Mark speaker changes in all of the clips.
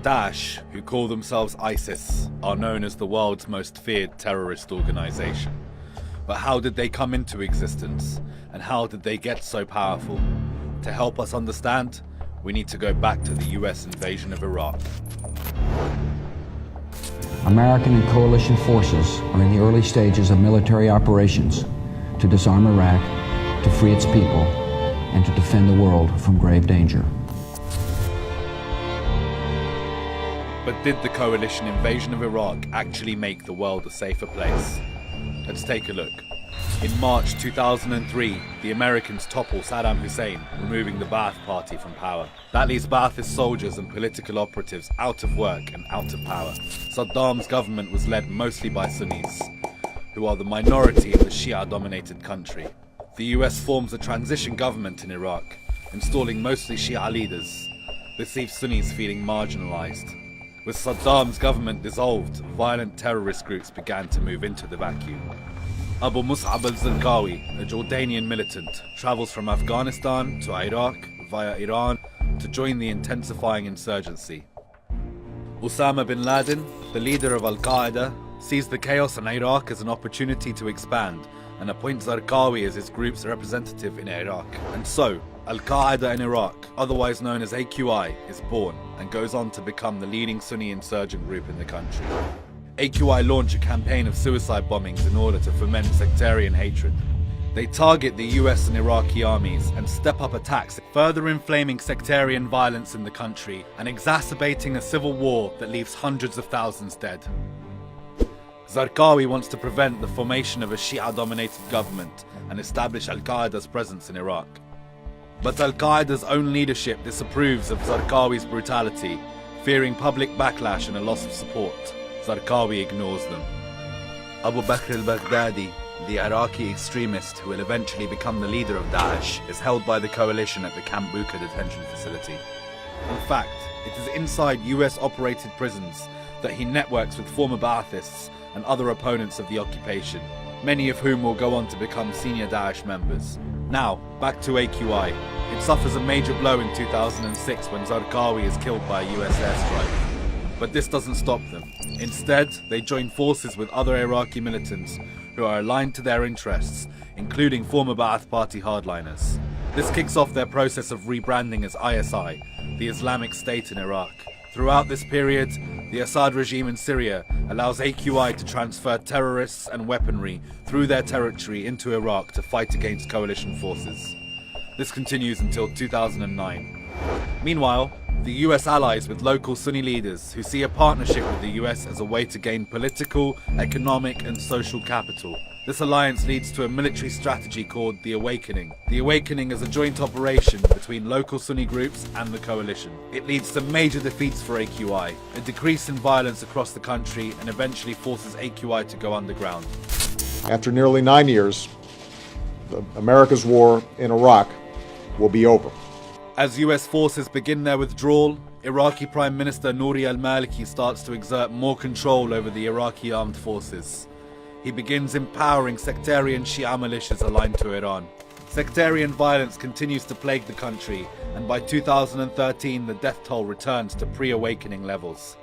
Speaker 1: Daesh, who call themselves ISIS, are known as the world's most feared terrorist organization. But how did they come into existence? And how did they get so powerful? To help us understand, we need to go back to the US invasion of Iraq.
Speaker 2: American and coalition forces are in the early stages of military operations to disarm Iraq, to free its people, and to defend the world from grave danger.
Speaker 1: But did the coalition invasion of Iraq actually make the world a safer place? Let's take a look. In March 2003, the Americans topple Saddam Hussein, removing the Ba'ath Party from power. That leaves Ba'athist soldiers and political operatives out of work and out of power. Saddam's government was led mostly by Sunnis, who are the minority in the Shia-dominated country. The US forms a transition government in Iraq, installing mostly Shia leaders. This leaves Sunnis feeling marginalized. With Saddam's government dissolved, violent terrorist groups began to move into the vacuum. Abu Mus'ab al-Zarqawi, a Jordanian militant, travels from Afghanistan to Iraq via Iran to join the intensifying insurgency. Osama bin Laden, the leader of Al-Qaeda, sees the chaos in Iraq as an opportunity to expand and appoints Zarqawi as his group's representative in Iraq. And so, Al-Qaeda in Iraq, otherwise known as AQI, is born and goes on to become the leading Sunni insurgent group in the country. AQI launch a campaign of suicide bombings in order to foment sectarian hatred. They target the US and Iraqi armies and step up attacks, further inflaming sectarian violence in the country and exacerbating a civil war that leaves hundreds of thousands dead. Zarqawi wants to prevent the formation of a Shia-dominated government and establish Al-Qaeda's presence in Iraq. But Al-Qaeda's own leadership disapproves of Zarqawi's brutality, fearing public backlash and a loss of support. Zarqawi ignores them. Abu Bakr al-Baghdadi, the Iraqi extremist who will eventually become the leader of Daesh, is held by the coalition at the Camp Bucca detention facility. In fact, it is inside US-operated prisons that he networks with former Ba'athists and other opponents of the occupation, many of whom will go on to become senior Daesh members. Now, back to AQI. It suffers a major blow in 2006 when Zarqawi is killed by a US airstrike. But this doesn't stop them. Instead, they join forces with other Iraqi militants who are aligned to their interests, including former Ba'ath Party hardliners. This kicks off their process of rebranding as ISI, the Islamic State in Iraq. Throughout this period, the Assad regime in Syria allows AQI to transfer terrorists and weaponry through their territory into Iraq to fight against coalition forces. This continues until 2009. Meanwhile, the US allies with local Sunni leaders who see a partnership with the US as a way to gain political, economic and social capital. This alliance leads to a military strategy called the Awakening. The Awakening is a joint operation between local Sunni groups and the coalition. It leads to major defeats for AQI, a decrease in violence across the country, and eventually forces AQI to go underground.
Speaker 3: After nearly 9 years, America's war in Iraq will be over.
Speaker 1: As US forces begin their withdrawal, Iraqi Prime Minister Nouri al-Maliki starts to exert more control over the Iraqi armed forces. He begins empowering sectarian Shia militias aligned to Iran. Sectarian violence continues to plague the country, and by 2013 the death toll returns to pre-awakening levels.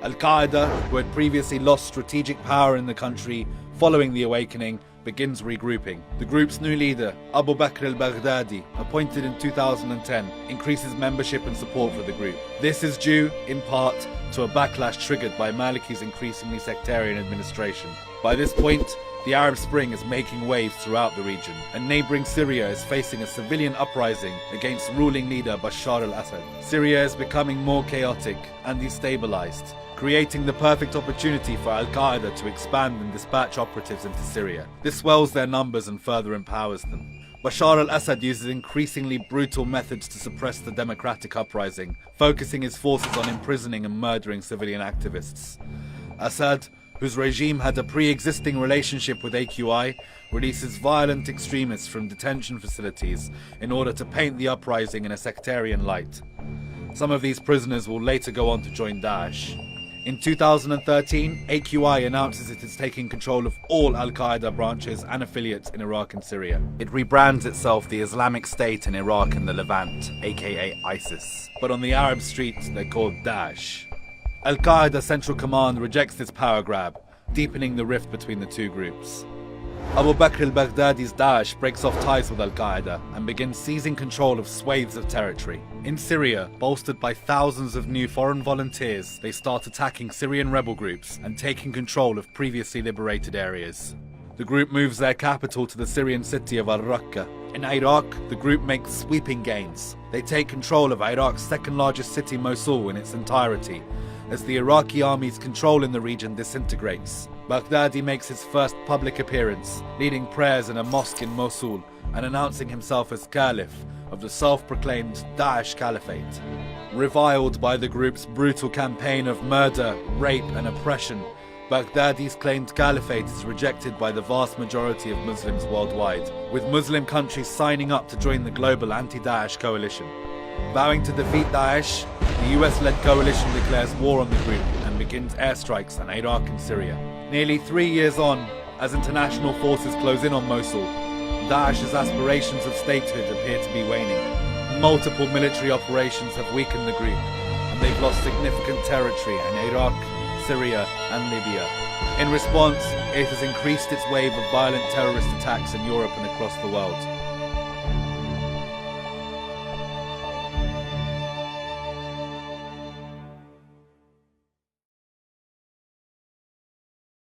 Speaker 1: Al-Qaeda, who had previously lost strategic power in the country following the awakening, begins regrouping. The group's new leader, Abu Bakr al-Baghdadi, appointed in 2010, increases membership and support for the group. This is due, in part, to a backlash triggered by Maliki's increasingly sectarian administration. By this point, the Arab Spring is making waves throughout the region, and neighboring Syria is facing a civilian uprising against ruling leader Bashar al-Assad. Syria is becoming more chaotic and destabilized, creating the perfect opportunity for Al-Qaeda to expand and dispatch operatives into Syria. This swells their numbers and further empowers them. Bashar al-Assad uses increasingly brutal methods to suppress the democratic uprising, focusing his forces on imprisoning and murdering civilian activists. Assad, whose regime had a pre-existing relationship with AQI, releases violent extremists from detention facilities in order to paint the uprising in a sectarian light. Some of these prisoners will later go on to join Daesh. In 2013, AQI announces it is taking control of all Al-Qaeda branches and affiliates in Iraq and Syria. It rebrands itself the Islamic State in Iraq and the Levant, aka ISIS. But on the Arab streets, they're called Daesh. Al-Qaeda Central Command rejects this power grab, deepening the rift between the two groups. Abu Bakr al-Baghdadi's Daesh breaks off ties with Al-Qaeda and begins seizing control of swathes of territory. In Syria, bolstered by thousands of new foreign volunteers, they start attacking Syrian rebel groups and taking control of previously liberated areas. The group moves their capital to the Syrian city of Al-Raqqa. In Iraq, the group makes sweeping gains. They take control of Iraq's second largest city, Mosul, in its entirety, as the Iraqi army's control in the region disintegrates. Baghdadi makes his first public appearance, leading prayers in a mosque in Mosul and announcing himself as Caliph of the self-proclaimed Daesh Caliphate. Reviled by the group's brutal campaign of murder, rape and oppression, Baghdadi's claimed caliphate is rejected by the vast majority of Muslims worldwide, with Muslim countries signing up to join the global anti-Daesh coalition. Vowing to defeat Daesh, the US-led coalition declares war on the group and begins airstrikes on Iraq and Syria. Nearly 3 years on, as international forces close in on Mosul, Daesh's aspirations of statehood appear to be waning. Multiple military operations have weakened the group, and they've lost significant territory in Iraq, Syria and Libya. In response, it has increased its wave of violent terrorist attacks in Europe and across the world.